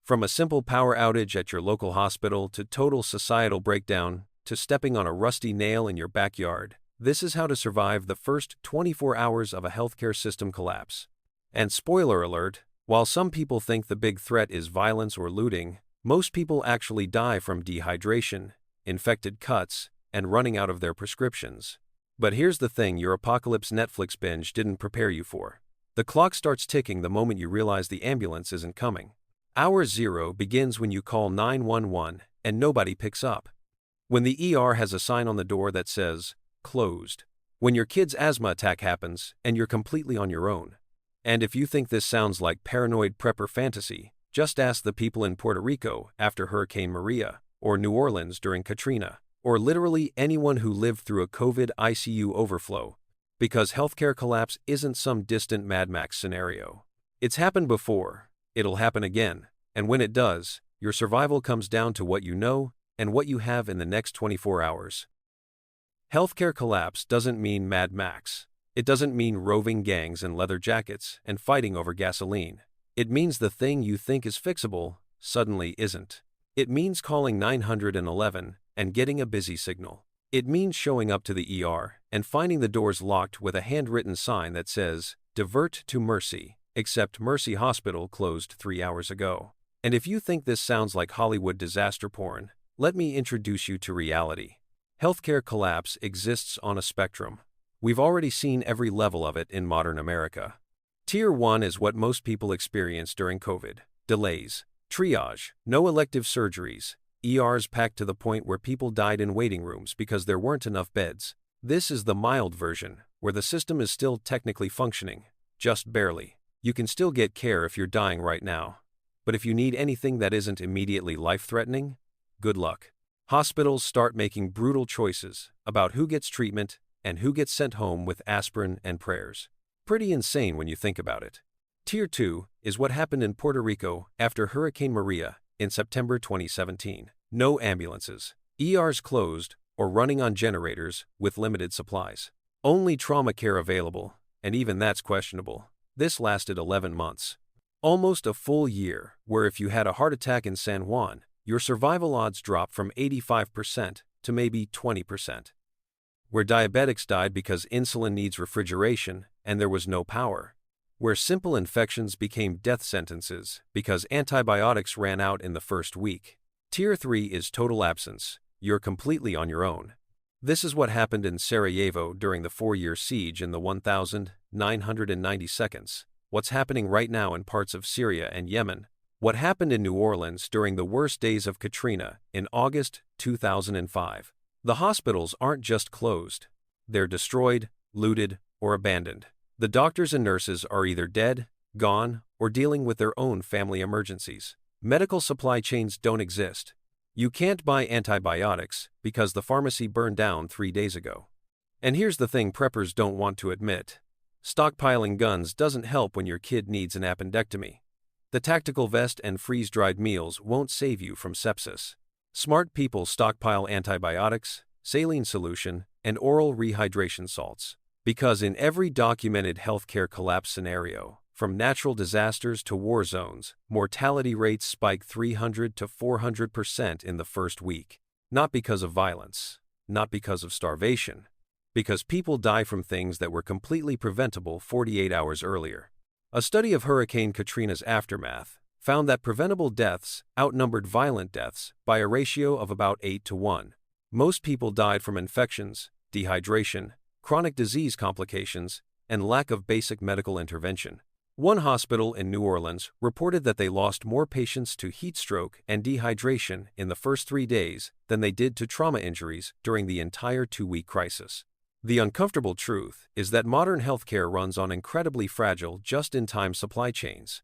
From a simple power outage at your local hospital to total societal breakdown to stepping on a rusty nail in your backyard, this is how to survive the first 24 hours of a healthcare system collapse. And spoiler alert, while some people think the big threat is violence or looting, most people actually die from dehydration, infected cuts, and running out of their prescriptions. But here's the thing your apocalypse Netflix binge didn't prepare you for. The clock starts ticking the moment you realize the ambulance isn't coming. Hour zero begins when you call 911 and nobody picks up. When the ER has a sign on the door that says, "Closed." When your kid's asthma attack happens and you're completely on your own. And if you think this sounds like paranoid prepper fantasy, just ask the people in Puerto Rico after Hurricane Maria, or New Orleans during Katrina, or literally anyone who lived through a COVID ICU overflow, because healthcare collapse isn't some distant Mad Max scenario. It's happened before, it'll happen again, and when it does, your survival comes down to what you know and what you have in the next 24 hours. Healthcare collapse doesn't mean Mad Max. It doesn't mean roving gangs in leather jackets and fighting over gasoline. It means the thing you think is fixable suddenly isn't. It means calling 911 and getting a busy signal. It means showing up to the ER and finding the doors locked with a handwritten sign that says, "Divert to Mercy," except Mercy Hospital closed 3 hours ago. And if you think this sounds like Hollywood disaster porn, let me introduce you to reality. Healthcare collapse exists on a spectrum. We've already seen every level of it in modern America. Tier 1 is what most people experienced during COVID. Delays, triage, no elective surgeries, ERs packed to the point where people died in waiting rooms because there weren't enough beds. This is the mild version, where the system is still technically functioning, just barely. You can still get care if you're dying right now. But if you need anything that isn't immediately life-threatening, good luck. Hospitals start making brutal choices about who gets treatment and who gets sent home with aspirin and prayers. Pretty insane when you think about it. Tier 2 is what happened in Puerto Rico after Hurricane Maria in September 2017. No ambulances, ERs closed or running on generators with limited supplies. Only trauma care available, and even that's questionable. This lasted 11 months. Almost a full year, where if you had a heart attack in San Juan, your survival odds dropped from 85% to maybe 20%. Where diabetics died because insulin needs refrigeration and there was no power. Where simple infections became death sentences because antibiotics ran out in the first week. Tier 3 is total absence. You're completely on your own. This is what happened in Sarajevo during the 4-year siege in the 1990 seconds. What's happening right now in parts of Syria and Yemen. What happened in New Orleans during the worst days of Katrina in August 2005. The hospitals aren't just closed. They're destroyed, looted, or abandoned. The doctors and nurses are either dead, gone, or dealing with their own family emergencies. Medical supply chains don't exist. You can't buy antibiotics because the pharmacy burned down 3 days ago. And here's the thing preppers don't want to admit. Stockpiling guns doesn't help when your kid needs an appendectomy. The tactical vest and freeze-dried meals won't save you from sepsis. Smart people stockpile antibiotics, saline solution, and oral rehydration salts. Because in every documented healthcare collapse scenario, from natural disasters to war zones, mortality rates spike 300 to 400% in the first week. Not because of violence, not because of starvation, because people die from things that were completely preventable 48 hours earlier. A study of Hurricane Katrina's aftermath found that preventable deaths outnumbered violent deaths by a ratio of about 8 to 1. Most people died from infections, dehydration, chronic disease complications, and lack of basic medical intervention. One hospital in New Orleans reported that they lost more patients to heat stroke and dehydration in the first 3 days than they did to trauma injuries during the entire 2-week crisis. The uncomfortable truth is that modern healthcare runs on incredibly fragile just-in-time supply chains.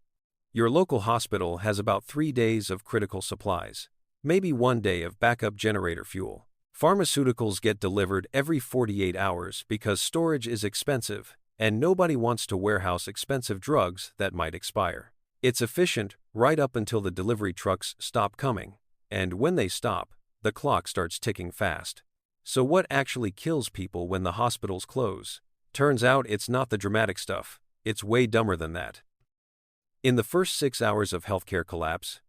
Your local hospital has about 3 days of critical supplies, maybe 1 day of backup generator fuel. Pharmaceuticals get delivered every 48 hours because storage is expensive, and nobody wants to warehouse expensive drugs that might expire. It's efficient right up until the delivery trucks stop coming, and when they stop, the clock starts ticking fast. So what actually kills people when the hospitals close? Turns out it's not the dramatic stuff, it's way dumber than that. In the first 6 hours of healthcare collapse,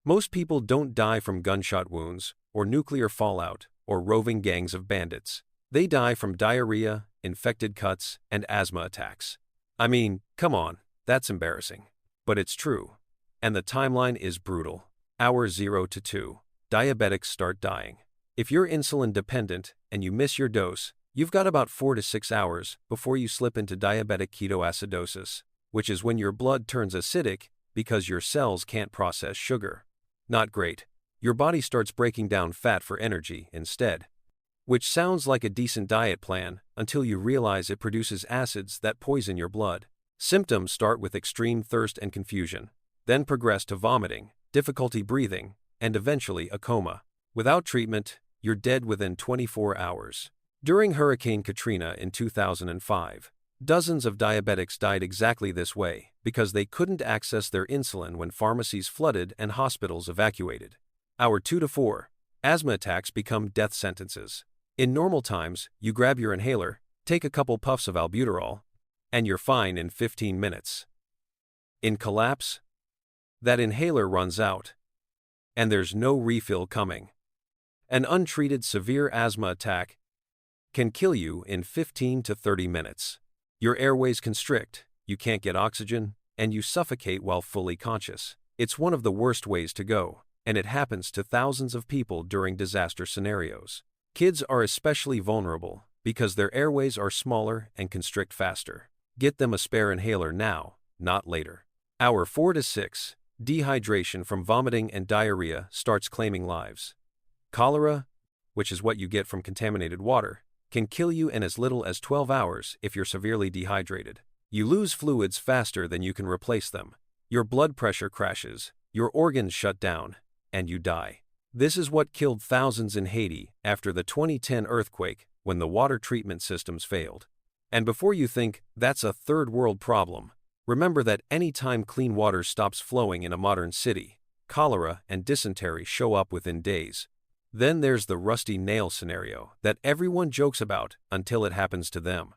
Most people don't die from gunshot wounds, or nuclear fallout, or roving gangs of bandits. They die from diarrhea, infected cuts, and asthma attacks. I mean, come on, that's embarrassing. But it's true. And the timeline is brutal. Hour 0 to 2. Diabetics start dying. If you're insulin dependent and you miss your dose, you've got about 4 to 6 hours before you slip into diabetic ketoacidosis, which is when your blood turns acidic because your cells can't process sugar. Not great. Your body starts breaking down fat for energy instead. Which sounds like a decent diet plan until you realize it produces acids that poison your blood. Symptoms start with extreme thirst and confusion, then progress to vomiting, difficulty breathing, and eventually a coma. Without treatment, you're dead within 24 hours. During Hurricane Katrina in 2005, dozens of diabetics died exactly this way because they couldn't access their insulin when pharmacies flooded and hospitals evacuated. Hour 2 to 4. Asthma attacks become death sentences. In normal times, you grab your inhaler, take a couple puffs of albuterol, and you're fine in 15 minutes. In collapse, that inhaler runs out, and there's no refill coming. An untreated severe asthma attack can kill you in 15 to 30 minutes. Your airways constrict, you can't get oxygen, and you suffocate while fully conscious. It's one of the worst ways to go, and it happens to thousands of people during disaster scenarios. Kids are especially vulnerable because their airways are smaller and constrict faster. Get them a spare inhaler now, not later. Hour 4 to 6. Dehydration from vomiting and diarrhea starts claiming lives. Cholera, which is what you get from contaminated water, can kill you in as little as 12 hours if you're severely dehydrated. You lose fluids faster than you can replace them. Your blood pressure crashes, your organs shut down, and you die. This is what killed thousands in Haiti after the 2010 earthquake when the water treatment systems failed. And before you think that's a third world problem, remember that any time clean water stops flowing in a modern city, cholera and dysentery show up within days. Then there's the rusty nail scenario that everyone jokes about until it happens to them.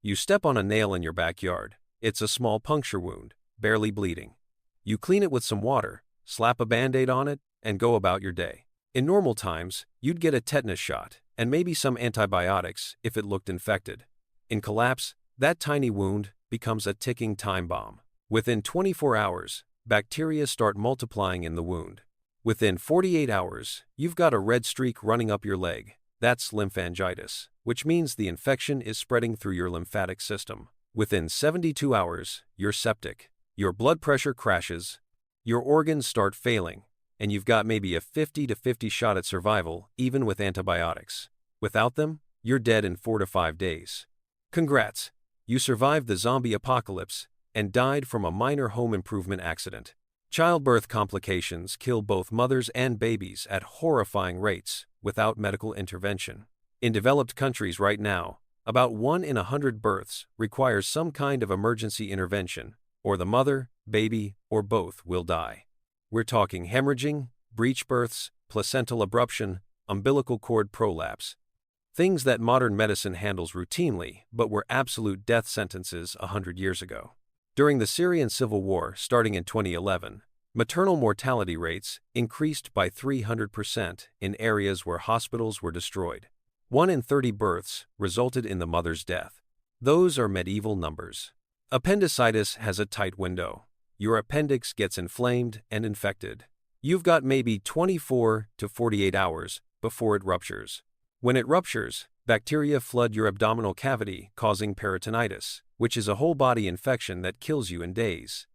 You step on a nail in your backyard. It's a small puncture wound, barely bleeding. You clean it with some water, slap a Band-Aid on it, and go about your day. In normal times, you'd get a tetanus shot and maybe some antibiotics if it looked infected. In collapse, that tiny wound becomes a ticking time bomb. Within 24 hours, bacteria start multiplying in the wound. Within 48 hours, you've got a red streak running up your leg. That's lymphangitis, which means the infection is spreading through your lymphatic system. Within 72 hours, you're septic. Your blood pressure crashes, your organs start failing, and you've got maybe a 50 to 50 shot at survival even with antibiotics. Without them, you're dead in 4 to 5 days. Congrats! You survived the zombie apocalypse and died from a minor home improvement accident. Childbirth complications kill both mothers and babies at horrifying rates without medical intervention. In developed countries right now, about 1 in 100 births requires some kind of emergency intervention, or the mother, baby, or both will die. We're talking hemorrhaging, breech births, placental abruption, umbilical cord prolapse. Things that modern medicine handles routinely but were absolute death sentences 100 years ago. During the Syrian civil war starting in 2011, maternal mortality rates increased by 300% in areas where hospitals were destroyed. 1 in 30 births resulted in the mother's death. Those are medieval numbers. Appendicitis has a tight window. Your appendix gets inflamed and infected. You've got maybe 24 to 48 hours before it ruptures. When it ruptures, bacteria flood your abdominal cavity, causing peritonitis, which is a whole-body infection that kills you in days.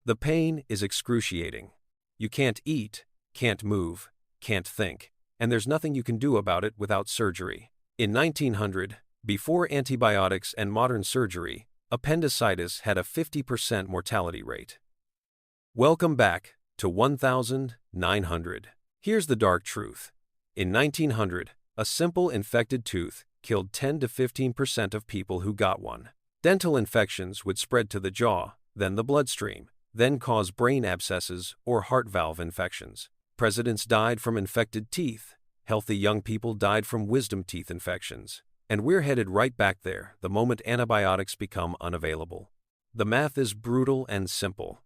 The pain is excruciating. You can't eat, can't move, can't think, and there's nothing you can do about it without surgery. In 1900, before antibiotics and modern surgery, appendicitis had a 50% mortality rate. Welcome back to 1900. Here's the dark truth. In 1900, a simple infected tooth killed 10 to 15% of people who got one. Dental infections would spread to the jaw, then the bloodstream, then cause brain abscesses or heart valve infections. Presidents died from infected teeth. Healthy young people died from wisdom teeth infections. And we're headed right back there the moment antibiotics become unavailable. The math is brutal and simple.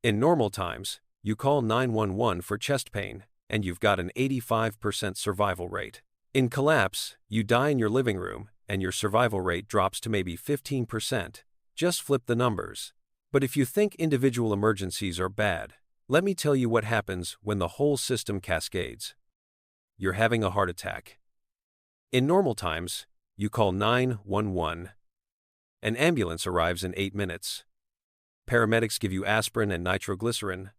In normal times, you call 911 for chest pain, and you've got an 85% survival rate. In collapse, you die in your living room, and your survival rate drops to maybe 15%. Just flip the numbers. But if you think individual emergencies are bad, let me tell you what happens when the whole system cascades. You're having a heart attack. In normal times, you call 911. An ambulance arrives in 8 minutes. Paramedics give you aspirin and nitroglycerin.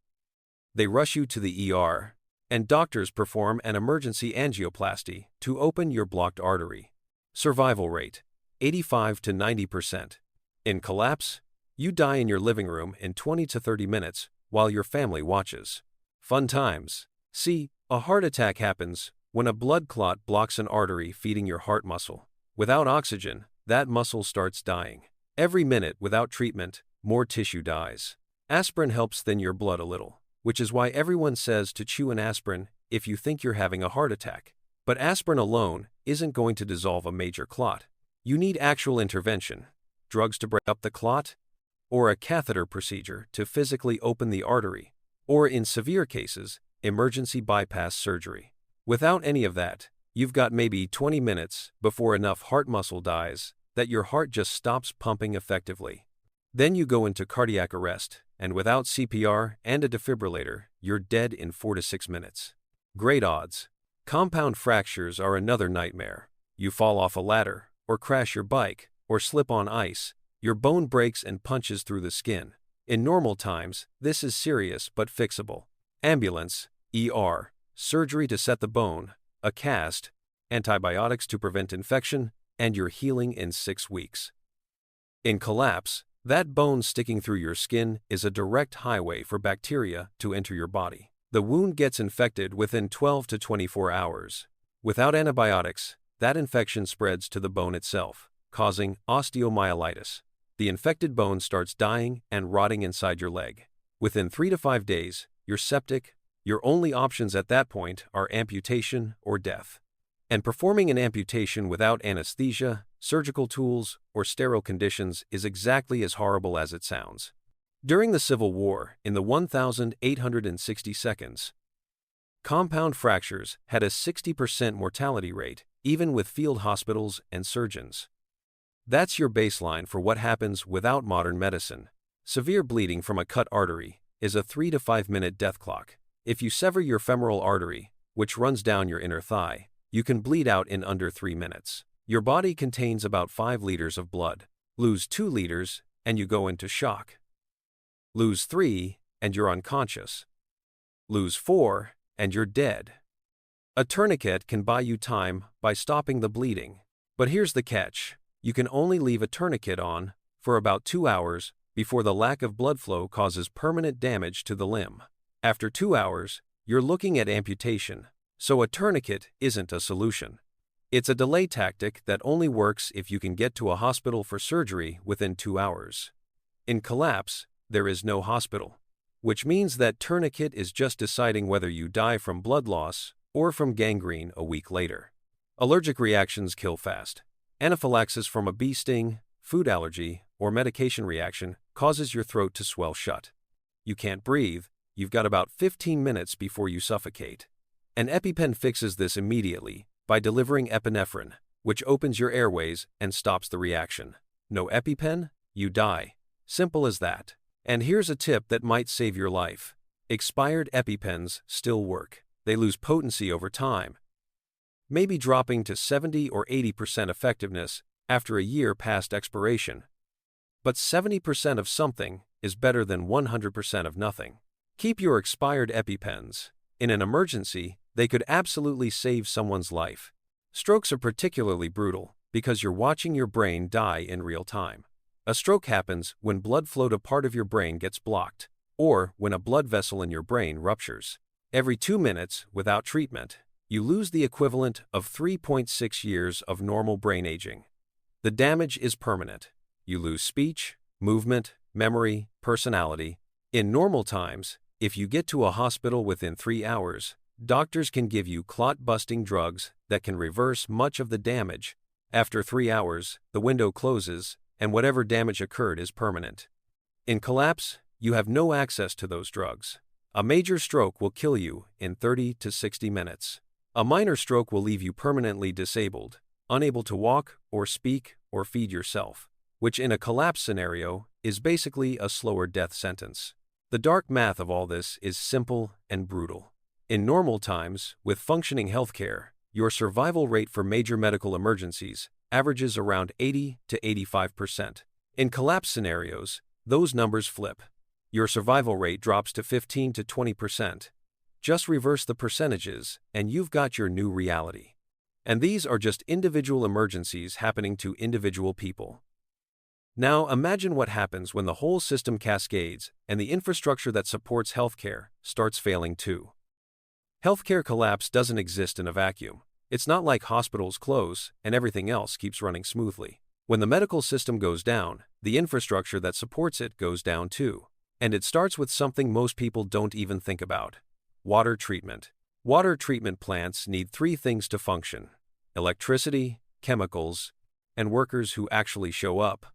They rush you to the ER, and doctors perform an emergency angioplasty to open your blocked artery. Survival rate, 85 to 90%. In collapse, you die in your living room in 20 to 30 minutes while your family watches. Fun times. See, a heart attack happens when a blood clot blocks an artery feeding your heart muscle. Without oxygen, that muscle starts dying. Every minute without treatment, more tissue dies. Aspirin helps thin your blood a little, which is why everyone says to chew an aspirin if you think you're having a heart attack. But aspirin alone isn't going to dissolve a major clot. You need actual intervention, drugs to break up the clot, or a catheter procedure to physically open the artery, or in severe cases, emergency bypass surgery. Without any of that, you've got maybe 20 minutes before enough heart muscle dies that your heart just stops pumping effectively. Then you go into cardiac arrest, and without CPR and a defibrillator, you're dead in 4 to 6 minutes. Great odds. Compound fractures are another nightmare. You fall off a ladder, or crash your bike, or slip on ice. Your bone breaks and punches through the skin. In normal times, this is serious but fixable. Ambulance, ER, surgery to set the bone, a cast, antibiotics to prevent infection, and you're healing in 6 weeks. In collapse, that bone sticking through your skin is a direct highway for bacteria to enter your body. The wound gets infected within 12 to 24 hours. Without antibiotics, that infection spreads to the bone itself, causing osteomyelitis. The infected bone starts dying and rotting inside your leg. Within 3 to 5 days, you're septic. Your only options at that point are amputation or death. And performing an amputation without anesthesia, surgical tools, or sterile conditions is exactly as horrible as it sounds. During the Civil War, in the 1,860 seconds, compound fractures had a 60% mortality rate, even with field hospitals and surgeons. That's your baseline for what happens without modern medicine. Severe bleeding from a cut artery is a 3 to 5 minute death clock. If you sever your femoral artery, which runs down your inner thigh, you can bleed out in under 3 minutes. Your body contains about 5 liters of blood. Lose 2 liters, and you go into shock. Lose 3, and you're unconscious. Lose 4, and you're dead. A tourniquet can buy you time by stopping the bleeding. But here's the catch. You can only leave a tourniquet on for about 2 hours before the lack of blood flow causes permanent damage to the limb. After 2 hours, you're looking at amputation, so a tourniquet isn't a solution. It's a delay tactic that only works if you can get to a hospital for surgery within 2 hours. In collapse, there is no hospital, which means that tourniquet is just deciding whether you die from blood loss or from gangrene a week later. Allergic reactions kill fast. Anaphylaxis from a bee sting, food allergy, or medication reaction causes your throat to swell shut. You can't breathe. You've got about 15 minutes before you suffocate. An EpiPen fixes this immediately by delivering epinephrine, which opens your airways and stops the reaction. No EpiPen, you die. Simple as that. And here's a tip that might save your life. Expired EpiPens still work. They lose potency over time, maybe dropping to 70 or 80% effectiveness after a year past expiration. But 70% of something is better than 100% of nothing. Keep your expired EpiPens. In an emergency, they could absolutely save someone's life. Strokes are particularly brutal because you're watching your brain die in real time. A stroke happens when blood flow to part of your brain gets blocked, or when a blood vessel in your brain ruptures. Every 2 minutes, without treatment, you lose the equivalent of 3.6 years of normal brain aging. The damage is permanent. You lose speech, movement, memory, personality. In normal times, if you get to a hospital within 3 hours, doctors can give you clot-busting drugs that can reverse much of the damage. After 3 hours, the window closes, and whatever damage occurred is permanent. In collapse, you have no access to those drugs. A major stroke will kill you in 30 to 60 minutes. A minor stroke will leave you permanently disabled, unable to walk or speak or feed yourself, which in a collapse scenario is basically a slower death sentence. The dark math of all this is simple and brutal. In normal times, with functioning healthcare, your survival rate for major medical emergencies averages around 80 to 85%. In collapse scenarios, those numbers flip. Your survival rate drops to 15 to 20%. Just reverse the percentages, and you've got your new reality. And these are just individual emergencies happening to individual people. Now imagine what happens when the whole system cascades and the infrastructure that supports healthcare starts failing too. Healthcare collapse doesn't exist in a vacuum. It's not like hospitals close and everything else keeps running smoothly. When the medical system goes down, the infrastructure that supports it goes down too. And it starts with something most people don't even think about: water treatment. Water treatment plants need three things to function: electricity, chemicals, and workers who actually show up.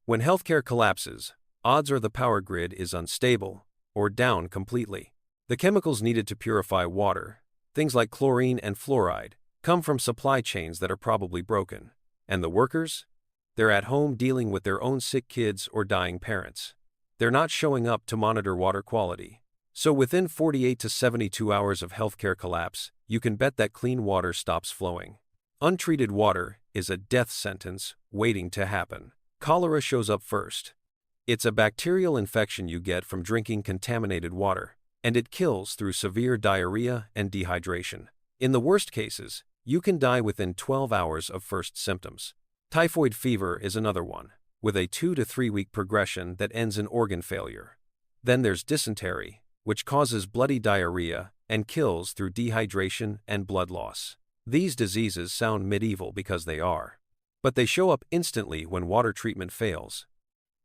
When healthcare collapses, odds are the power grid is unstable or down completely. The chemicals needed to purify water, things like chlorine and fluoride, come from supply chains that are probably broken. And the workers? They're at home dealing with their own sick kids or dying parents. They're not showing up to monitor water quality. So within 48 to 72 hours of healthcare collapse, you can bet that clean water stops flowing. Untreated water is a death sentence waiting to happen. Cholera shows up first. It's a bacterial infection you get from drinking contaminated water, and it kills through severe diarrhea and dehydration. In the worst cases, you can die within 12 hours of first symptoms. Typhoid fever is another one, with a 2 to 3 week progression that ends in organ failure. Then there's dysentery, which causes bloody diarrhea and kills through dehydration and blood loss. These diseases sound medieval because they are. But they show up instantly when water treatment fails.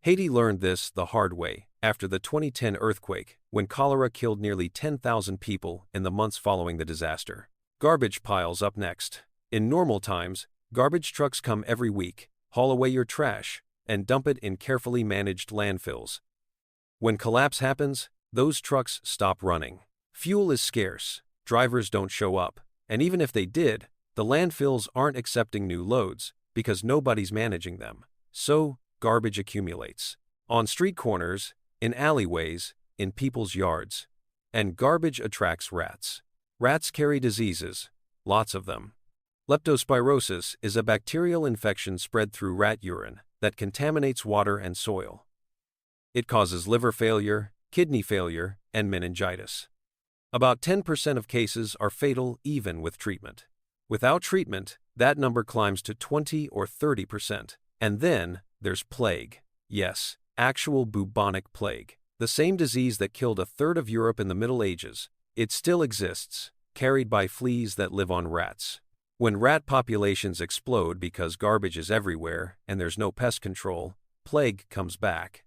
Haiti learned this the hard way after the 2010 earthquake, when cholera killed nearly 10,000 people in the months following the disaster. Garbage piles up next. In normal times, garbage trucks come every week, haul away your trash, and dump it in carefully managed landfills. When collapse happens, those trucks stop running. Fuel is scarce, drivers don't show up, and even if they did, the landfills aren't accepting new loads because nobody's managing them. So, garbage accumulates. On street corners, in alleyways, in people's yards. And garbage attracts rats. Rats carry diseases, lots of them. Leptospirosis is a bacterial infection spread through rat urine that contaminates water and soil. It causes liver failure, kidney failure, and meningitis. About 10% of cases are fatal even with treatment. Without treatment, that number climbs to 20 or 30%. And then, there's plague. Yes, actual bubonic plague. The same disease that killed a third of Europe in the Middle Ages. It still exists, carried by fleas that live on rats. When rat populations explode because garbage is everywhere and there's no pest control, plague comes back.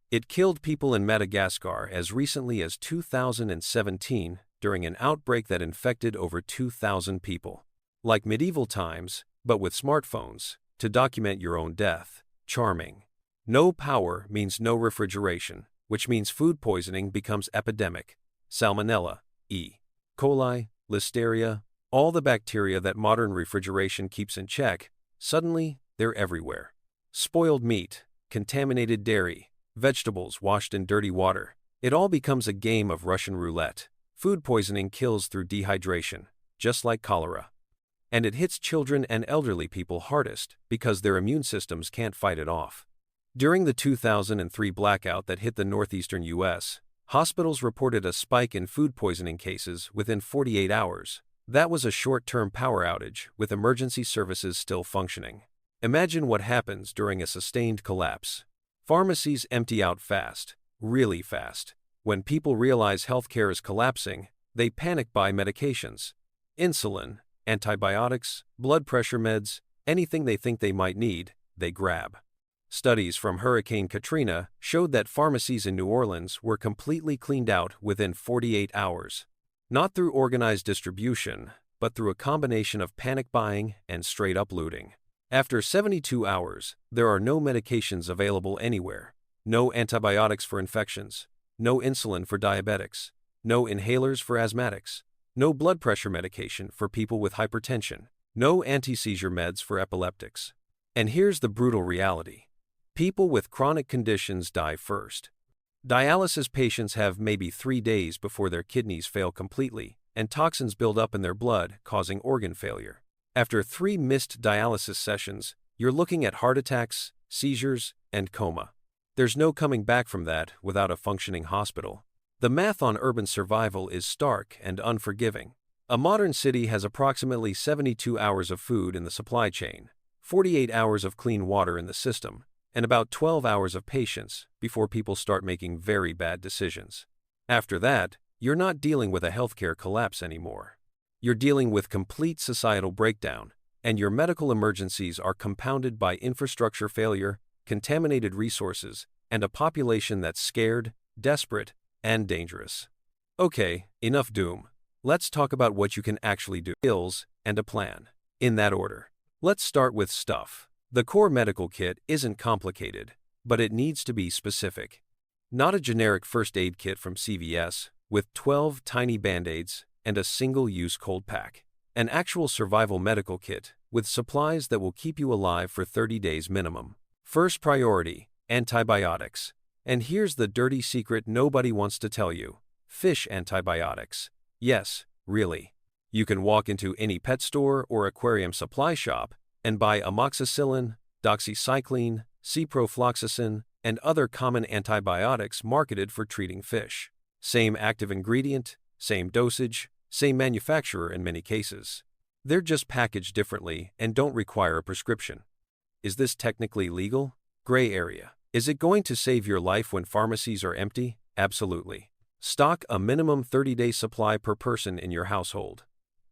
It killed people in Madagascar as recently as 2017 during an outbreak that infected over 2,000 people. Like medieval times, but with smartphones, to document your own death. Charming. No power means no refrigeration, which means food poisoning becomes epidemic. Salmonella, E. coli, Listeria, all the bacteria that modern refrigeration keeps in check, suddenly, they're everywhere. Spoiled meat, contaminated dairy, vegetables washed in dirty water. It all becomes a game of Russian roulette. Food poisoning kills through dehydration, just like cholera. And it hits children and elderly people hardest because their immune systems can't fight it off. During the 2003 blackout that hit the northeastern U.S., hospitals reported a spike in food poisoning cases within 48 hours. That was a short-term power outage with emergency services still functioning. Imagine what happens during a sustained collapse. Pharmacies empty out fast, really fast. When people realize healthcare is collapsing, they panic buy medications. Insulin, antibiotics, blood pressure meds, anything they think they might need, they grab. Studies from Hurricane Katrina showed that pharmacies in New Orleans were completely cleaned out within 48 hours. Not through organized distribution, but through a combination of panic buying and straight-up looting. After 72 hours, there are no medications available anywhere. No antibiotics for infections. No insulin for diabetics. no inhalers for asthmatics, no blood pressure medication for people with hypertension, no anti-seizure meds for epileptics. And here's the brutal reality. People with chronic conditions die first. Dialysis patients have maybe 3 days before their kidneys fail completely, and toxins build up in their blood, causing organ failure. After 3 missed dialysis sessions, you're looking at heart attacks, seizures, and coma. There's no coming back from that without a functioning hospital. The math on urban survival is stark and unforgiving. A modern city has approximately 72 hours of food in the supply chain, 48 hours of clean water in the system, and about 12 hours of patience before people start making very bad decisions. After that, you're not dealing with a healthcare collapse anymore. You're dealing with complete societal breakdown, and your medical emergencies are compounded by infrastructure failure, contaminated resources, and a population that's scared, desperate, and dangerous. Okay, enough doom. Let's talk about what you can actually do. Skills and a plan. In that order. Let's start with stuff. The core medical kit isn't complicated, but it needs to be specific. Not a generic first aid kit from CVS with 12 tiny band-aids and a single-use cold pack. An actual survival medical kit with supplies that will keep you alive for 30 days minimum. First priority, antibiotics. And here's the dirty secret nobody wants to tell you. Fish antibiotics. Yes, really. You can walk into any pet store or aquarium supply shop and buy amoxicillin, doxycycline, ciprofloxacin, and other common antibiotics marketed for treating fish. Same active ingredient, same dosage, same manufacturer in many cases. They're just packaged differently and don't require a prescription. Is this technically legal? Gray area. Is it going to save your life when pharmacies are empty? Absolutely. Stock a minimum 30-day supply per person in your household.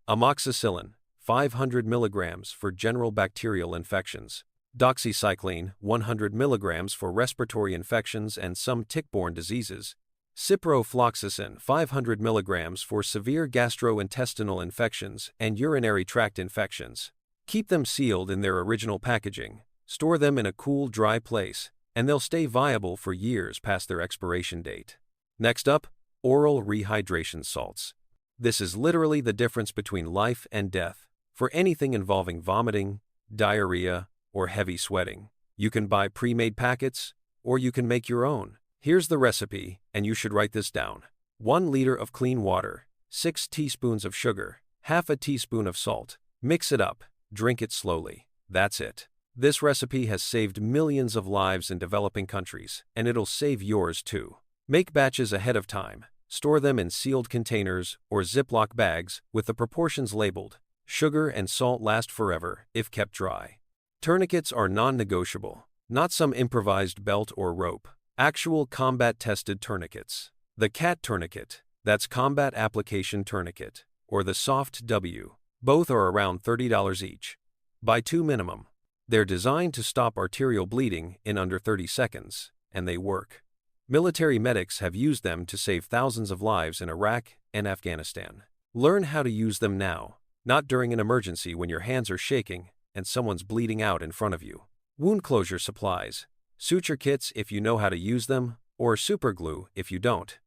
Amoxicillin, 500 mg for general bacterial infections. Doxycycline, 100 mg for respiratory infections and some tick-borne diseases. Ciprofloxacin, 500 mg for severe gastrointestinal infections and urinary tract infections. Keep them sealed in their original packaging. Store them in a cool, dry place, and they'll stay viable for years past their expiration date. Next up, oral rehydration salts. This is literally the difference between life and death. For anything involving vomiting, diarrhea, or heavy sweating, you can buy pre-made packets, or you can make your own. Here's the recipe, and you should write this down. 1 liter of clean water, 6 teaspoons of sugar, half a teaspoon of salt. Mix it up, drink it slowly. That's it. This recipe has saved millions of lives in developing countries, and it'll save yours too. Make batches ahead of time. Store them in sealed containers or Ziploc bags with the proportions labeled. Sugar and salt last forever if kept dry. Tourniquets are non-negotiable, not some improvised belt or rope. Actual combat-tested tourniquets. The CAT tourniquet, that's Combat Application Tourniquet, or the Soft W. Both are around $30 each. Buy 2 minimum. They're designed to stop arterial bleeding in under 30 seconds, and they work. Military medics have used them to save thousands of lives in Iraq and Afghanistan. Learn how to use them now, not during an emergency when your hands are shaking and someone's bleeding out in front of you. Wound closure supplies. Suture kits if you know how to use them, or superglue if you don't.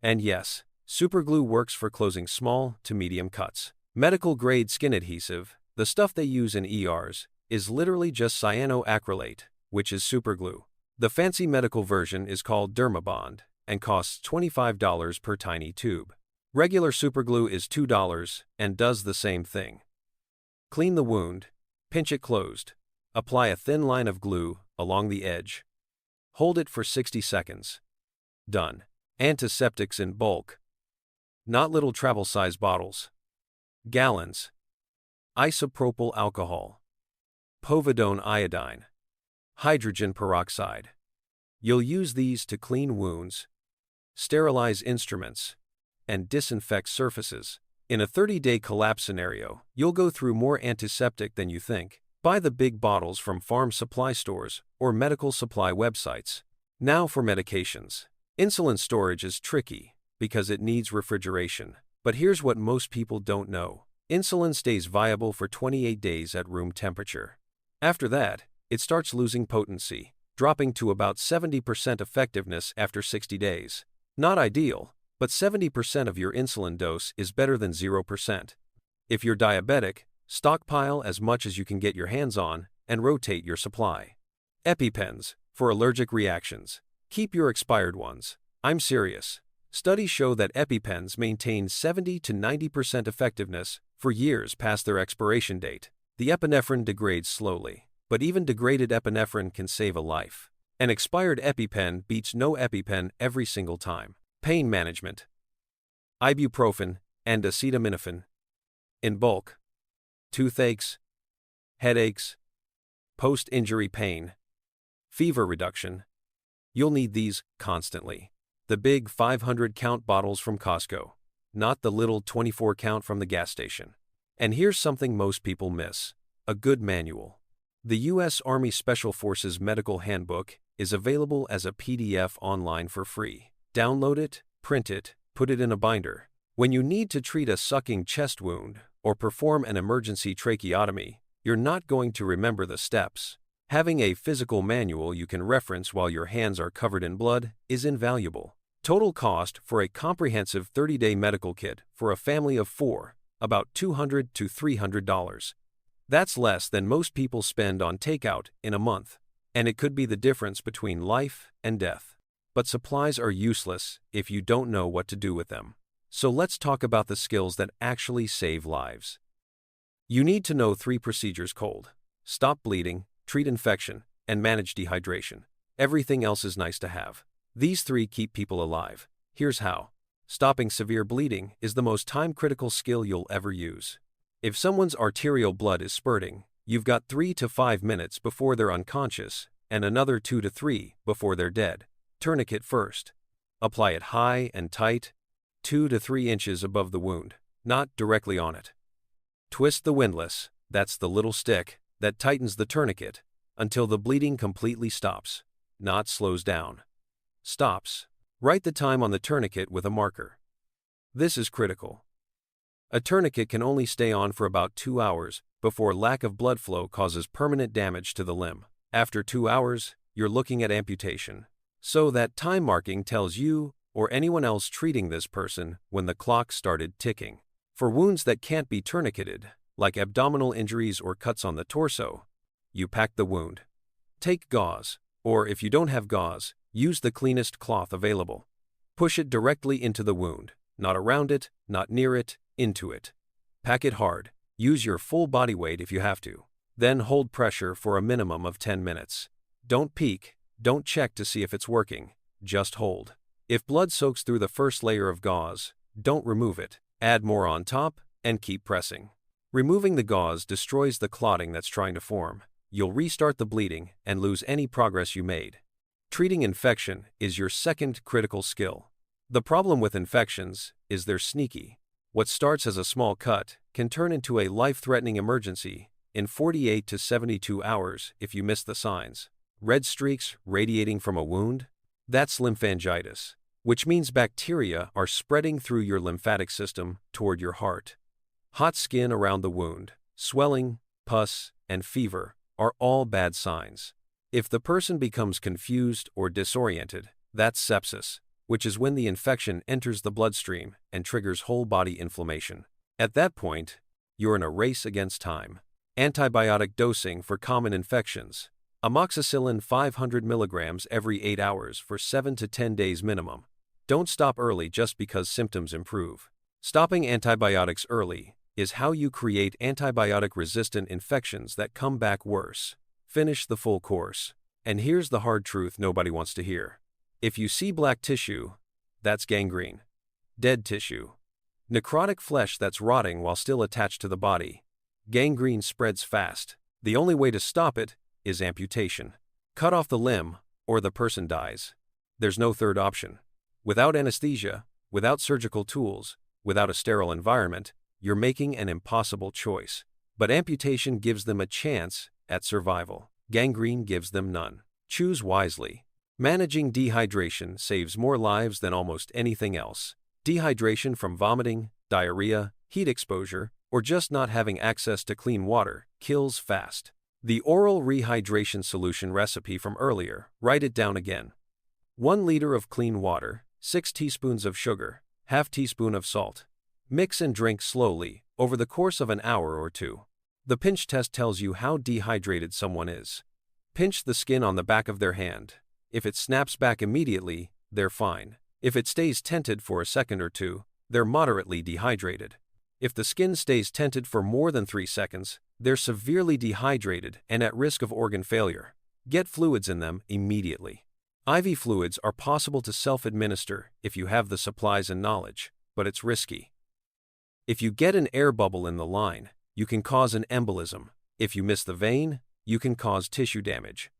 And yes, superglue works for closing small to medium cuts. Medical-grade skin adhesive, the stuff they use in ERs, is literally just cyanoacrylate, which is superglue. The fancy medical version is called Dermabond and costs $25 per tiny tube. Regular superglue is $2 and does the same thing. Clean the wound, pinch it closed. Apply a thin line of glue along the edge. Hold it for 60 seconds. Done. Antiseptics in bulk. Not little travel-size bottles. Gallons. Isopropyl alcohol. Povidone iodine. Hydrogen peroxide. You'll use these to clean wounds, sterilize instruments, and disinfect surfaces. In a 30-day collapse scenario, you'll go through more antiseptic than you think. Buy the big bottles from farm supply stores or medical supply websites. Now for medications. Insulin storage is tricky because it needs refrigeration. But here's what most people don't know. Insulin stays viable for 28 days at room temperature. After that, it starts losing potency, dropping to about 70% effectiveness after 60 days. Not ideal, but 70% of your insulin dose is better than 0%. If you're diabetic, stockpile as much as you can get your hands on and rotate your supply. EpiPens, for allergic reactions. Keep your expired ones. I'm serious. Studies show that EpiPens maintain 70 to 90% effectiveness for years past their expiration date. The epinephrine degrades slowly, but even degraded epinephrine can save a life. An expired EpiPen beats no EpiPen every single time. Pain management. Ibuprofen and acetaminophen. In bulk. Toothaches, headaches, post-injury pain, fever reduction. You'll need these constantly. The big 500-count bottles from Costco, not the little 24-count from the gas station. And here's something most people miss: a good manual. The U.S. Army Special Forces Medical Handbook is available as a PDF online for free. Download it, print it, put it in a binder. When you need to treat a sucking chest wound or perform an emergency tracheotomy, you're not going to remember the steps. Having a physical manual you can reference while your hands are covered in blood is invaluable. Total cost for a comprehensive 30-day medical kit for a family of 4, about $200 to $300. That's less than most people spend on takeout in a month, and it could be the difference between life and death. But supplies are useless if you don't know what to do with them. So let's talk about the skills that actually save lives. You need to know 3 procedures: cold, stop bleeding, treat infection, and manage dehydration. Everything else is nice to have. These 3 keep people alive. Here's how. Stopping severe bleeding is the most time-critical skill you'll ever use. If someone's arterial blood is spurting, you've got 3 to 5 minutes before they're unconscious, and another 2 to 3 before they're dead. Tourniquet first. Apply it high and tight, 2 to 3 inches above the wound, not directly on it. Twist the windlass, that's the little stick that tightens the tourniquet, until the bleeding completely stops, not slows down. Stops. Write the time on the tourniquet with a marker. This is critical. A tourniquet can only stay on for about 2 hours before lack of blood flow causes permanent damage to the limb. After 2 hours, you're looking at amputation. So that time marking tells you or anyone else treating this person when the clock started ticking. For wounds that can't be tourniqueted, like abdominal injuries or cuts on the torso, you pack the wound. Take gauze, or if you don't have gauze, use the cleanest cloth available. Push it directly into the wound, not around it, not near it, into it. Pack it hard. Use your full body weight if you have to. Then hold pressure for a minimum of 10 minutes. Don't peek, don't check to see if it's working, just hold. If blood soaks through the first layer of gauze, don't remove it. Add more on top, and keep pressing. Removing the gauze destroys the clotting that's trying to form. You'll restart the bleeding and lose any progress you made. Treating infection is your second critical skill. The problem with infections is they're sneaky. What starts as a small cut can turn into a life-threatening emergency in 48 to 72 hours if you miss the signs. Red streaks radiating from a wound? That's lymphangitis, which means bacteria are spreading through your lymphatic system toward your heart. Hot skin around the wound, swelling, pus, and fever are all bad signs. If the person becomes confused or disoriented, that's sepsis, which is when the infection enters the bloodstream and triggers whole body inflammation. At that point, you're in a race against time. Antibiotic dosing for common infections. Amoxicillin 500 milligrams every 8 hours for 7 to 10 days minimum. Don't stop early just because symptoms improve. Stopping antibiotics early is how you create antibiotic-resistant infections that come back worse. Finish the full course. And here's the hard truth nobody wants to hear. If you see black tissue, that's gangrene. Dead tissue. Necrotic flesh that's rotting while still attached to the body. Gangrene spreads fast. The only way to stop it is amputation. Cut off the limb, or the person dies. There's no third option. Without anesthesia, without surgical tools, without a sterile environment, you're making an impossible choice. But amputation gives them a chance at survival. Gangrene gives them none. Choose wisely. Managing dehydration saves more lives than almost anything else. Dehydration from vomiting, diarrhea, heat exposure, or just not having access to clean water kills fast. The oral rehydration solution recipe from earlier, write it down again. 1 liter of clean water, 6 teaspoons of sugar, Half teaspoon of salt. Mix and drink slowly, over the course of an hour or two. The pinch test tells you how dehydrated someone is. Pinch the skin on the back of their hand. If it snaps back immediately, they're fine. If it stays tented for a second or two, they're moderately dehydrated. If the skin stays tented for more than 3 seconds, they're severely dehydrated and at risk of organ failure. Get fluids in them immediately. IV fluids are possible to self-administer if you have the supplies and knowledge, but it's risky. If you get an air bubble in the line, you can cause an embolism. If you miss the vein, you can cause tissue damage.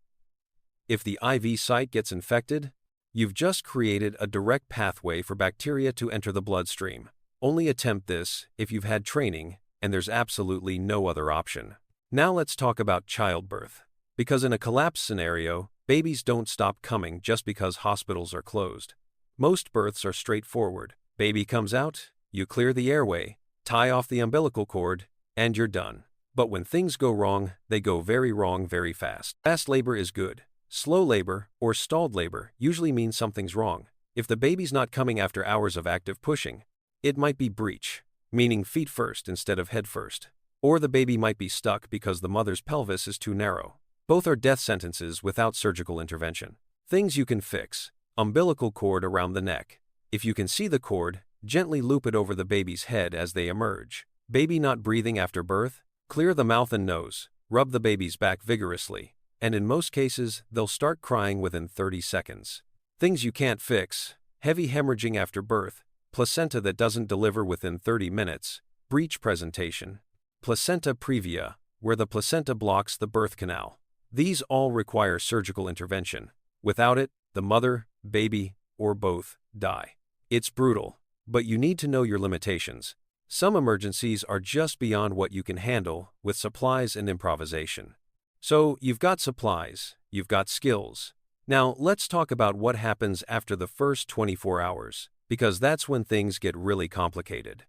If the IV site gets infected, you've just created a direct pathway for bacteria to enter the bloodstream. Only attempt this if you've had training, and there's absolutely no other option. Now let's talk about childbirth. Because in a collapse scenario, babies don't stop coming just because hospitals are closed. Most births are straightforward. Baby comes out, you clear the airway, tie off the umbilical cord, and you're done. But when things go wrong, they go very wrong very fast. Fast labor is good. Slow labor, or stalled labor, usually means something's wrong. If the baby's not coming after hours of active pushing, it might be breech, meaning feet first instead of head first. Or the baby might be stuck because the mother's pelvis is too narrow. Both are death sentences without surgical intervention. Things you can fix. Umbilical cord around the neck. If you can see the cord, gently loop it over the baby's head as they emerge. Baby not breathing after birth? Clear the mouth and nose. Rub the baby's back vigorously. And in most cases, they'll start crying within 30 seconds. Things you can't fix. Heavy hemorrhaging after birth. Placenta that doesn't deliver within 30 minutes. Breech presentation. Placenta previa, where the placenta blocks the birth canal. These all require surgical intervention. Without it, the mother, baby, or both die. It's brutal, but you need to know your limitations. Some emergencies are just beyond what you can handle with supplies and improvisation. So, you've got supplies, you've got skills. Now, let's talk about what happens after the first 24 hours, because that's when things get really complicated.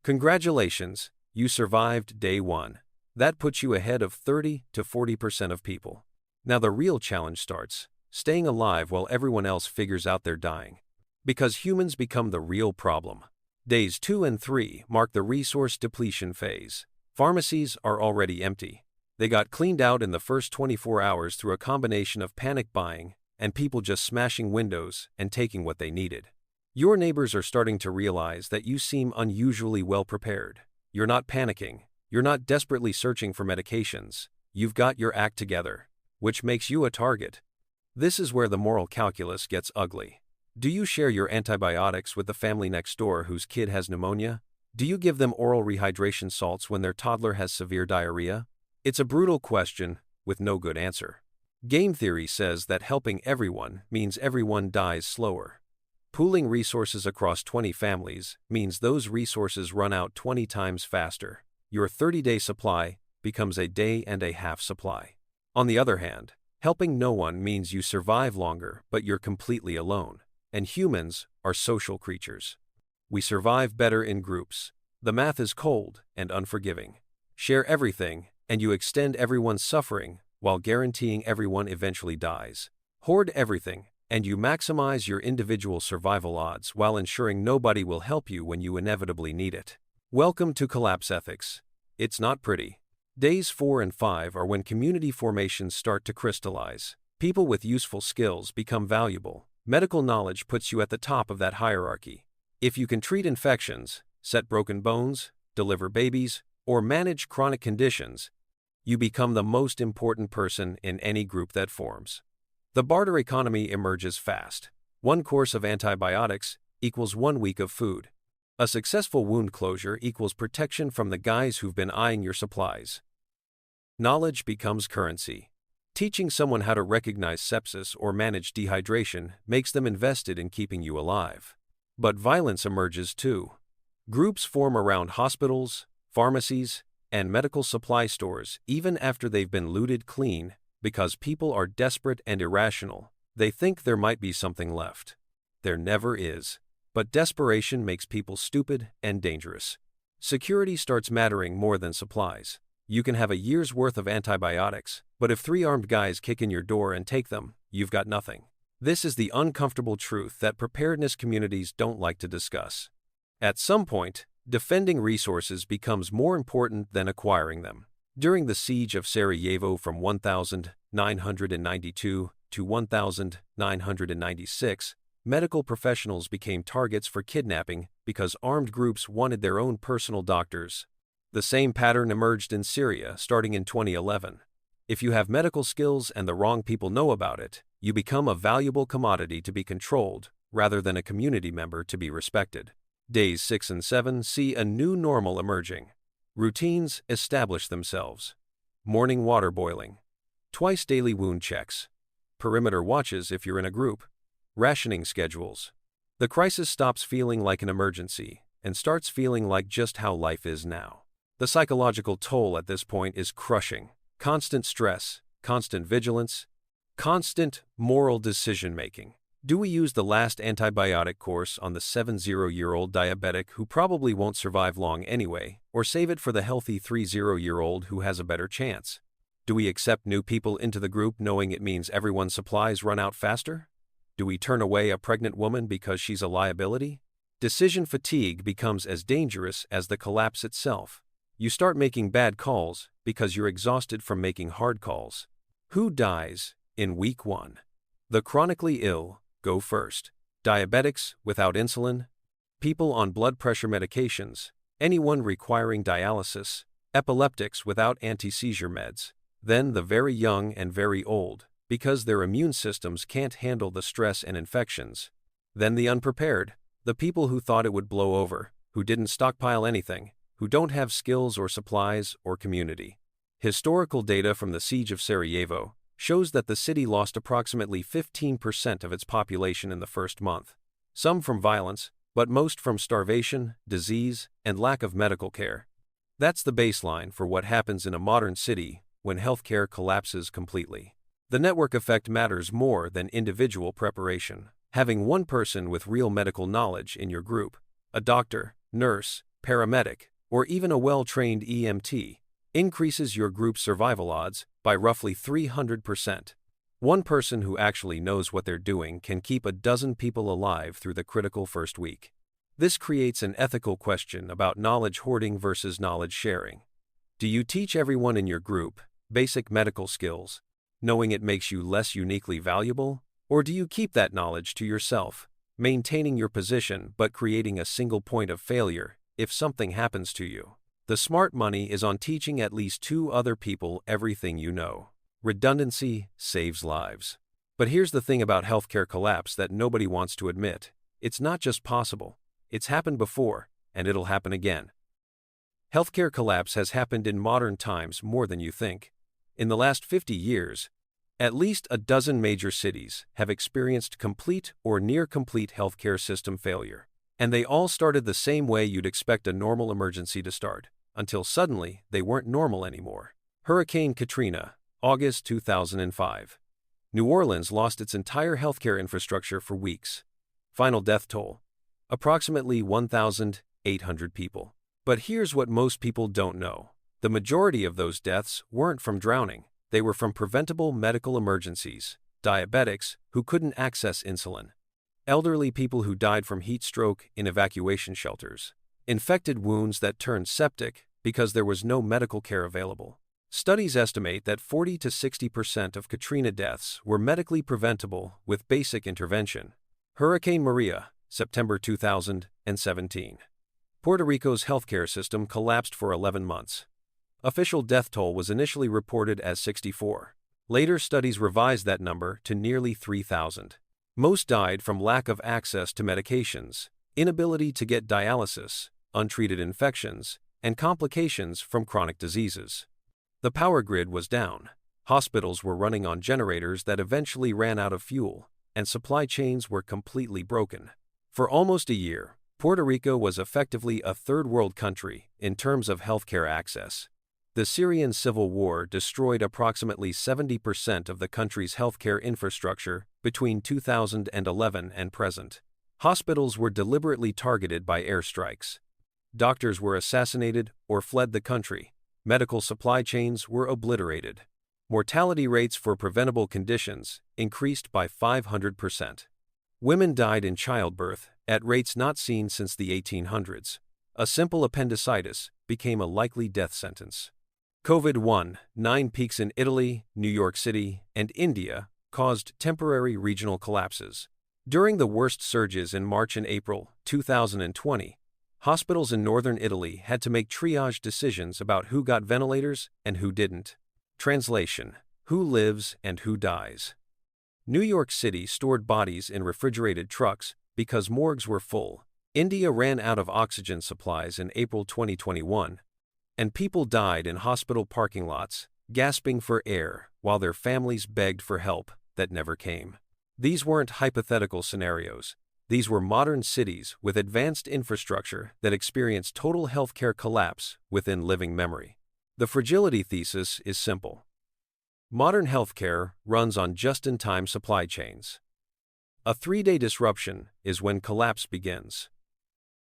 Congratulations, you survived day 1. That puts you ahead of 30 to 40% of people. Now the real challenge starts, staying alive while everyone else figures out they're dying. Because humans become the real problem. Days 2 and 3 mark the resource depletion phase. Pharmacies are already empty. They got cleaned out in the first 24 hours through a combination of panic buying and people just smashing windows and taking what they needed. Your neighbors are starting to realize that you seem unusually well prepared. You're not panicking. You're not desperately searching for medications. You've got your act together, which makes you a target. This is where the moral calculus gets ugly. Do you share your antibiotics with the family next door whose kid has pneumonia? Do you give them oral rehydration salts when their toddler has severe diarrhea? It's a brutal question with no good answer. Game theory says that helping everyone means everyone dies slower. Pooling resources across 20 families means those resources run out 20 times faster. Your 30-day supply becomes a day and a half supply. On the other hand, helping no one means you survive longer, but you're completely alone. And humans are social creatures. We survive better in groups. The math is cold and unforgiving. Share everything, and you extend everyone's suffering while guaranteeing everyone eventually dies. Hoard everything, and you maximize your individual survival odds while ensuring nobody will help you when you inevitably need it. Welcome to Collapse Ethics. It's not pretty. Days 4 and 5 are when community formations start to crystallize. People with useful skills become valuable. Medical knowledge puts you at the top of that hierarchy. If you can treat infections, set broken bones, deliver babies, or manage chronic conditions, you become the most important person in any group that forms. The barter economy emerges fast. 1 course of antibiotics equals 1 week of food. A successful wound closure equals protection from the guys who've been eyeing your supplies. Knowledge becomes currency. Teaching someone how to recognize sepsis or manage dehydration makes them invested in keeping you alive. But violence emerges too. Groups form around hospitals, pharmacies, and medical supply stores even after they've been looted clean because people are desperate and irrational. They think there might be something left. There never is. But desperation makes people stupid and dangerous. Security starts mattering more than supplies. You can have a year's worth of antibiotics, but if 3 armed guys kick in your door and take them, you've got nothing. This is the uncomfortable truth that preparedness communities don't like to discuss. At some point, defending resources becomes more important than acquiring them. During the siege of Sarajevo from 1992 to 1996, medical professionals became targets for kidnapping because armed groups wanted their own personal doctors. The same pattern emerged in Syria starting in 2011. If you have medical skills and the wrong people know about it, you become a valuable commodity to be controlled rather than a community member to be respected. Days 6 and 7 see a new normal emerging. Routines establish themselves. Morning water boiling. Twice daily wound checks. Perimeter watches if you're in a group. Rationing schedules. The crisis stops feeling like an emergency and starts feeling like just how life is now. The psychological toll at this point is crushing. Constant stress, constant vigilance, constant moral decision-making. Do we use the last antibiotic course on the 70-year-old diabetic who probably won't survive long anyway, or save it for the healthy 30-year-old who has a better chance? Do we accept new people into the group knowing it means everyone's supplies run out faster? Do we turn away a pregnant woman because she's a liability? Decision fatigue becomes as dangerous as the collapse itself. You start making bad calls because you're exhausted from making hard calls. Who dies in week 1? The chronically ill go first. Diabetics without insulin, people on blood pressure medications, anyone requiring dialysis, epileptics without anti-seizure meds, then the very young and very old, because their immune systems can't handle the stress and infections, then the unprepared, the people who thought it would blow over, who didn't stockpile anything, who don't have skills or supplies or community. Historical data from the siege of Sarajevo shows that the city lost approximately 15% of its population in the first month. Some from violence, but most from starvation, disease, and lack of medical care. That's the baseline for what happens in a modern city when healthcare collapses completely. The network effect matters more than individual preparation. Having one person with real medical knowledge in your group, a doctor, nurse, paramedic, or even a well-trained EMT, increases your group's survival odds by roughly 300%. One person who actually knows what they're doing can keep a dozen people alive through the critical first week. This creates an ethical question about knowledge hoarding versus knowledge sharing. Do you teach everyone in your group basic medical skills, knowing it makes you less uniquely valuable? Or do you keep that knowledge to yourself, maintaining your position but creating a single point of failure if something happens to you? The smart money is on teaching at least 2 other people everything you know. Redundancy saves lives. But here's the thing about healthcare collapse that nobody wants to admit. It's not just possible. It's happened before, and it'll happen again. Healthcare collapse has happened in modern times more than you think. In the last 50 years, at least a dozen major cities have experienced complete or near-complete healthcare system failure. And they all started the same way you'd expect a normal emergency to start, until suddenly they weren't normal anymore. Hurricane Katrina, August 2005. New Orleans lost its entire healthcare infrastructure for weeks. Final death toll: approximately 1,800 people. But here's what most people don't know. The majority of those deaths weren't from drowning. They were from preventable medical emergencies: diabetics who couldn't access insulin, elderly people who died from heat stroke in evacuation shelters, infected wounds that turned septic because there was no medical care available. Studies estimate that 40 to 60% of Katrina deaths were medically preventable with basic intervention. Hurricane Maria, September 2017. Puerto Rico's healthcare system collapsed for 11 months. Official death toll was initially reported as 64. Later studies revised that number to nearly 3,000. Most died from lack of access to medications, inability to get dialysis, untreated infections, and complications from chronic diseases. The power grid was down. Hospitals were running on generators that eventually ran out of fuel, and supply chains were completely broken. For almost a year, Puerto Rico was effectively a third-world country in terms of healthcare access. The Syrian civil war destroyed approximately 70% of the country's healthcare infrastructure between 2011 and present. Hospitals were deliberately targeted by airstrikes. Doctors were assassinated or fled the country. Medical supply chains were obliterated. Mortality rates for preventable conditions, increased by 500%. Women died in childbirth at rates not seen since the 1800s. A simple appendicitis became a likely death sentence. COVID-19 peaks in Italy, New York City, and India caused temporary regional collapses. During the worst surges in March and April 2020, hospitals in northern Italy had to make triage decisions about who got ventilators and who didn't. Translation: who lives and who dies. New York City stored bodies in refrigerated trucks because morgues were full. India ran out of oxygen supplies in April 2021, and people died in hospital parking lots, gasping for air while their families begged for help that never came. These weren't hypothetical scenarios. These were modern cities with advanced infrastructure that experienced total healthcare collapse within living memory. The fragility thesis is simple. Modern healthcare runs on just-in-time supply chains. A 3-day disruption is when collapse begins.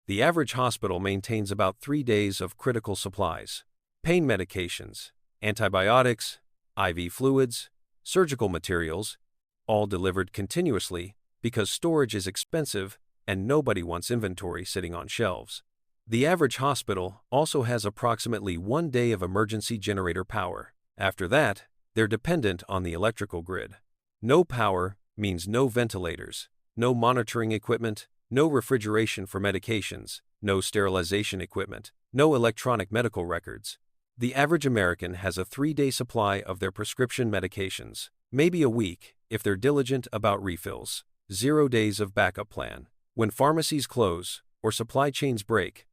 The average hospital maintains about 3 days of critical supplies: pain medications, antibiotics, IV fluids, surgical materials, all delivered continuously because storage is expensive and nobody wants inventory sitting on shelves. The average hospital also has approximately 1 day of emergency generator power. After that, they're dependent on the electrical grid. No power means no ventilators, no monitoring equipment, no refrigeration for medications, no sterilization equipment, no electronic medical records. The average American has a 3-day supply of their prescription medications, maybe a week if they're diligent about refills. 0 days of backup plan. When pharmacies close or supply chains break,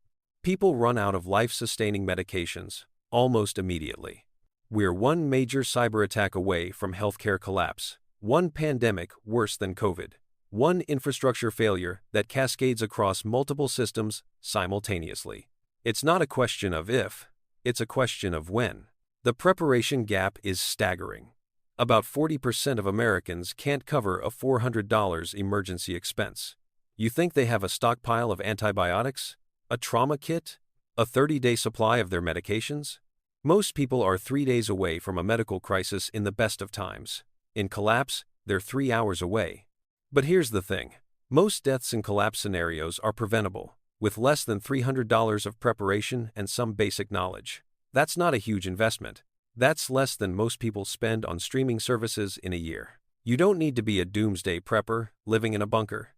people run out of life-sustaining medications almost immediately. We're one major cyber attack away from healthcare collapse, one pandemic worse than COVID, one infrastructure failure that cascades across multiple systems simultaneously. It's not a question of if, it's a question of when. The preparation gap is staggering. About 40% of Americans can't cover a $400 emergency expense. You think they have a stockpile of antibiotics, a trauma kit, a 30-day supply of their medications? Most people are 3 days away from a medical crisis in the best of times. In collapse, they're 3 hours away. But here's the thing. Most deaths in collapse scenarios are preventable, with less than $300 of preparation and some basic knowledge. That's not a huge investment. That's less than most people spend on streaming services in a year. You don't need to be a doomsday prepper living in a bunker.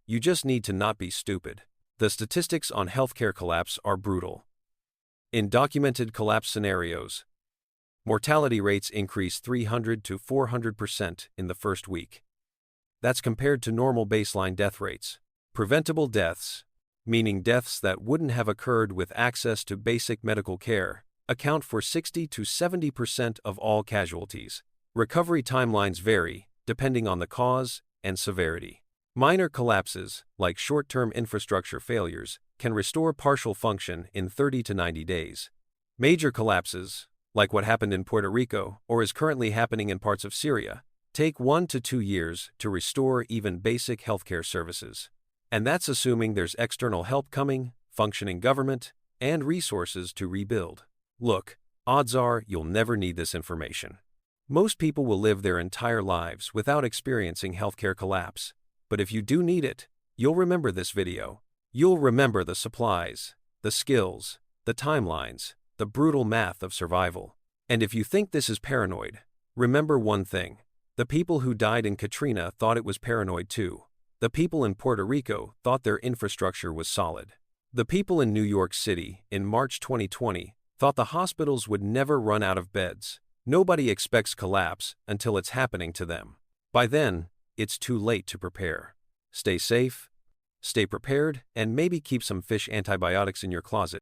You just need to not be stupid. The statistics on healthcare collapse are brutal. In documented collapse scenarios, mortality rates increase 300 to 400% in the first week. That's compared to normal baseline death rates. Preventable deaths, meaning deaths that wouldn't have occurred with access to basic medical care, account for 60 to 70% of all casualties. Recovery timelines vary depending on the cause and severity. Minor collapses, like short-term infrastructure failures, can restore partial function in 30 to 90 days. Major collapses, like what happened in Puerto Rico or is currently happening in parts of Syria, take 1 to 2 years to restore even basic healthcare services. And that's assuming there's external help coming, functioning government, and resources to rebuild. Look, odds are you'll never need this information. Most people will live their entire lives without experiencing healthcare collapse. But if you do need it, you'll remember this video. You'll remember the supplies, the skills, the timelines, the brutal math of survival. And if you think this is paranoid, remember one thing. The people who died in Katrina thought it was paranoid too. The people in Puerto Rico thought their infrastructure was solid. The people in New York City in March 2020 thought the hospitals would never run out of beds. Nobody expects collapse until it's happening to them. By then, it's too late to prepare. Stay safe, stay prepared, and maybe keep some fish antibiotics in your closet.